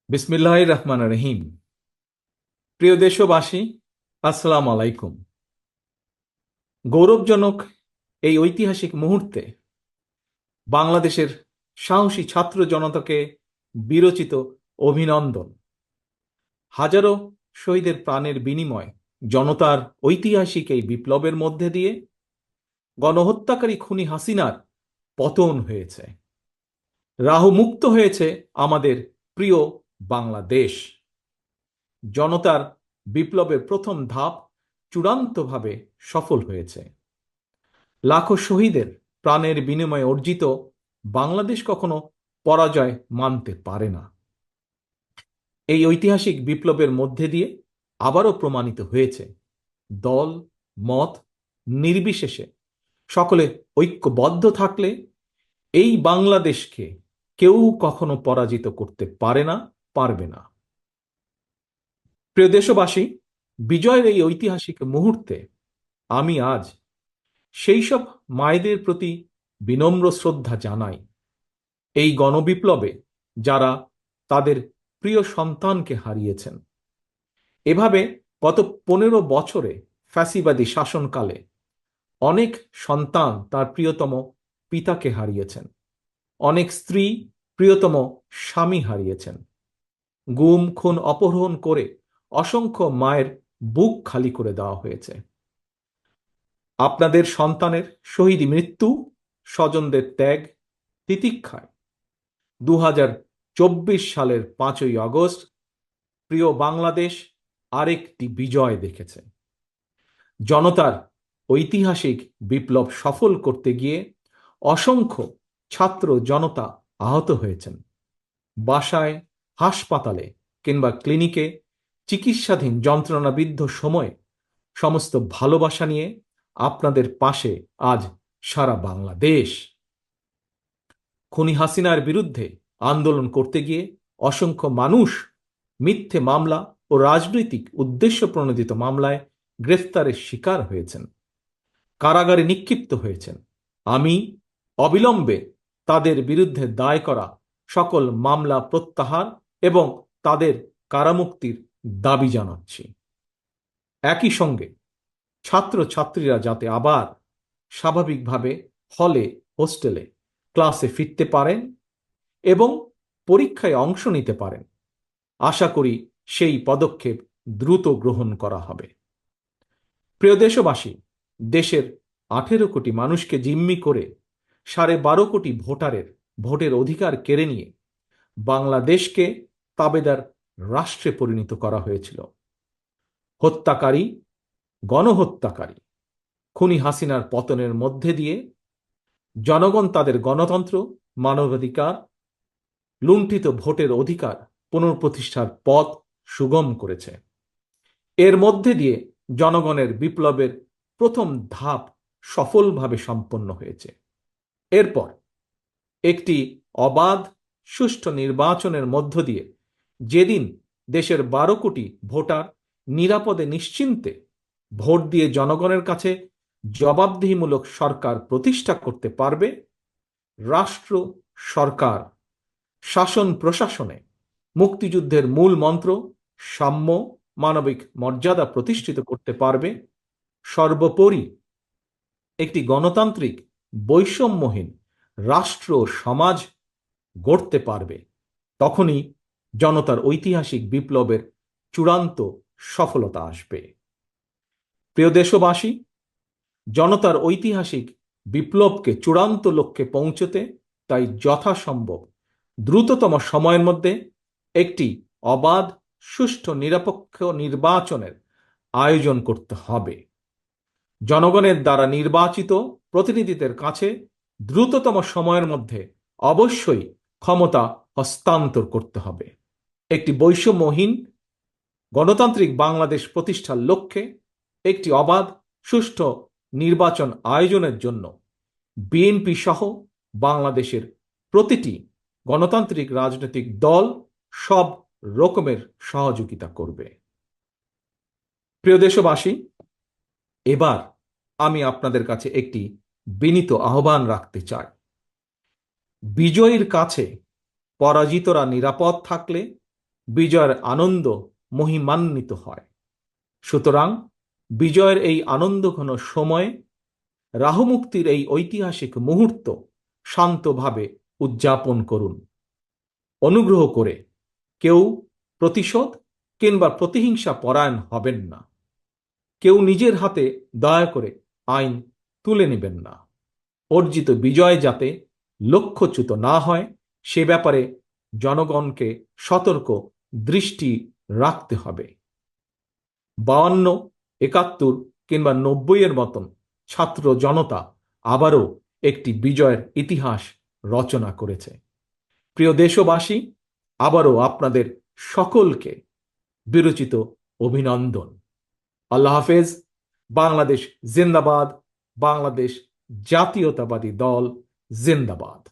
বিসমিল্লাহির রহমানির রহিম। প্রিয় দেশবাসী, আসসালামু আলাইকুম। গৌরবজনক এই ঐতিহাসিক মুহূর্তে বাংলাদেশের সাহসী ছাত্র জনতাকে বিরচিত অভিনন্দন। হাজারো শহীদের প্রাণের বিনিময় জনতার ঐতিহাসিক এই বিপ্লবের মধ্যে দিয়ে গণহত্যাকারী খুনি হাসিনার পতন হয়েছে, রাহু মুক্ত হয়েছে আমাদের প্রিয় বাংলাদেশ। জনতার বিপ্লবের প্রথম ধাপ চূড়ান্তভাবে সফল হয়েছে। লাখো শহীদের প্রাণের বিনিময়ে অর্জিত বাংলাদেশ কখনো পরাজয় মানতে পারে না। এই ঐতিহাসিক বিপ্লবের মধ্যে দিয়ে আবারও প্রমাণিত হয়েছে, দল মত নির্বিশেষে সকলে ঐক্যবদ্ধ থাকলে এই বাংলাদেশকে কেউ কখনো পরাজিত করতে পারে না, পারবে না। প্রিয় দেশবাসী, বিজয়ের এই ঐতিহাসিক মুহূর্তে আমি আজ সেই সব মায়েদের প্রতি বিনম্র শ্রদ্ধা জানাই, এই গণবিপ্লবে যারা তাদের প্রিয় সন্তানকে হারিয়েছেন। এভাবে গত 15 বছরে ফ্যাসিবাদী শাসনকালে অনেক সন্তান তার প্রিয়তম পিতাকে হারিয়েছেন, অনেক স্ত্রী প্রিয়তম স্বামী হারিয়েছেন, গুম খুন অপহরণ করে অসংখ্য মায়ের বুক খালি করে দেওয়া হয়েছে। আপনাদের সন্তানের শহীদ মৃত্যু, স্বজনদের ত্যাগ তিতিক্ষায় 2024 সালের 5ই আগস্ট প্রিয় বাংলাদেশ আরেকটি বিজয় দেখেছে। জনতার ঐতিহাসিক বিপ্লব সফল করতে গিয়ে অসংখ্য ছাত্র জনতা আহত হয়েছেন। বাসায়, হাসপাতালে কিংবা ক্লিনিকে চিকিৎসাধীন যন্ত্রণাবিদ্ধ সময়ে সমস্ত ভালোবাসা নিয়ে আপনাদের পাশে আজ সারা বাংলাদেশ। খুনি হাসিনার বিরুদ্ধে আন্দোলন করতে গিয়ে অসংখ্য মানুষ মিথ্যে মামলা ও রাজনৈতিক উদ্দেশ্য প্রণোদিত মামলায় গ্রেফতারের শিকার হয়েছেন, কারাগারে নিক্ষিপ্ত হয়েছেন। আমি অবিলম্বে তাদের বিরুদ্ধে দায় করা সকল মামলা প্রত্যাহার এবং তাদের কারামুক্তির দাবি জানাচ্ছি। একই সঙ্গে ছাত্রছাত্রীরা যাতে আবার স্বাভাবিকভাবে হলে, হোস্টেলে, ক্লাসে ফিরতে পারেন এবং পরীক্ষায় অংশ নিতে পারেন, আশা করি সেই পদক্ষেপ দ্রুত গ্রহণ করা হবে। প্রিয় দেশবাসী, দেশের 18 কোটি মানুষকে জিম্মি করে 12.5 কোটি ভোটারের ভোটের অধিকার কেড়ে নিয়ে বাংলাদেশকে তাবেদার রাষ্ট্রে পরিণত করা হয়েছিল। হত্যাকারী, গণহত্যাকারী খুনি হাসিনার পতনের মধ্যে দিয়ে জনগণ তাদের গণতন্ত্র, মানবাধিকার, লুণ্ঠিত ভোটের অধিকার পুনঃপ্রতিষ্ঠার পথ সুগম করেছে। এর মধ্যে দিয়ে জনগণের বিপ্লবের প্রথম ধাপ সফলভাবে সম্পন্ন হয়েছে। এরপর একটি অবাধ সুষ্ঠু নির্বাচনের মধ্য দিয়ে যেদিন দেশের 12 কোটি ভোটার নিরাপদে নিশ্চিন্তে ভোট দিয়ে জনগণের কাছে জবাবদিহিমূলক সরকার প্রতিষ্ঠা করতে পারবে, রাষ্ট্র, সরকার, শাসন প্রশাসনে মুক্তিযুদ্ধের মূল মন্ত্র সাম্য, মানবিক মর্যাদা প্রতিষ্ঠিত করতে পারবে, সর্বোপরি একটি গণতান্ত্রিক বৈষম্যহীন রাষ্ট্র সমাজ গড়তে পারবে, তখনই জনতার ঐতিহাসিক বিপ্লবের চূড়ান্ত সফলতা আসবে। প্রিয় দেশবাসী, জনতার ঐতিহাসিক বিপ্লবকে চূড়ান্ত লক্ষ্যে পৌঁছতে তাই যথাসম্ভব দ্রুততম সময়ের মধ্যে একটি অবাধ, সুষ্ঠু, নিরপেক্ষ নির্বাচনের আয়োজন করতে হবে। জনগণের দ্বারা নির্বাচিত প্রতিনিধিদের কাছে দ্রুততম সময়ের মধ্যে অবশ্যই ক্ষমতা হস্তান্তর করতে হবে। একটি বৈষম্যহীন গণতান্ত্রিক বাংলাদেশ প্রতিষ্ঠার লক্ষ্যে একটি অবাধ, সুষ্ঠু নির্বাচন আয়োজনের জন্য বিএনপি সহ বাংলাদেশের প্রতিটি গণতান্ত্রিক রাজনৈতিক দল সব রকমের সহযোগিতা করবে। প্রিয় দেশবাসী, এবার আমি আপনাদের কাছে একটি বিনীত আহ্বান রাখতে চাই। বিজয়ীর কাছে পরাজিতরা নিরাপদ থাকলে বিজয়ের আনন্দ মহিমান্বিত হয়। সুতরাং বিজয়ের এই আনন্দঘন সময়ে রাহুমুক্তির এই ঐতিহাসিক মুহূর্ত শান্তভাবে উদযাপন করুন। অনুগ্রহ করে কেউ প্রতিশোধ কিংবা প্রতিহিংসা পরায়ণ হবেন না। কেউ নিজের হাতে দয়া করে আইন তুলে নেবেন না। অর্জিত বিজয় যাতে লক্ষ্যচ্যুত না হয় সে ব্যাপারে জনগণকে সতর্ক দৃষ্টি রাখতে হবে। 52, 71 কিংবা 90 মতন ছাত্র জনতা আবারও একটি বিজয়ের ইতিহাস রচনা করেছে। প্রিয় দেশবাসী, আবারও আপনাদের সকলকে বিরচিত অভিনন্দন। আল্লাহ হাফেজ। বাংলাদেশ জিন্দাবাদ। বাংলাদেশ জাতীয়তাবাদী দল জিন্দাবাদ।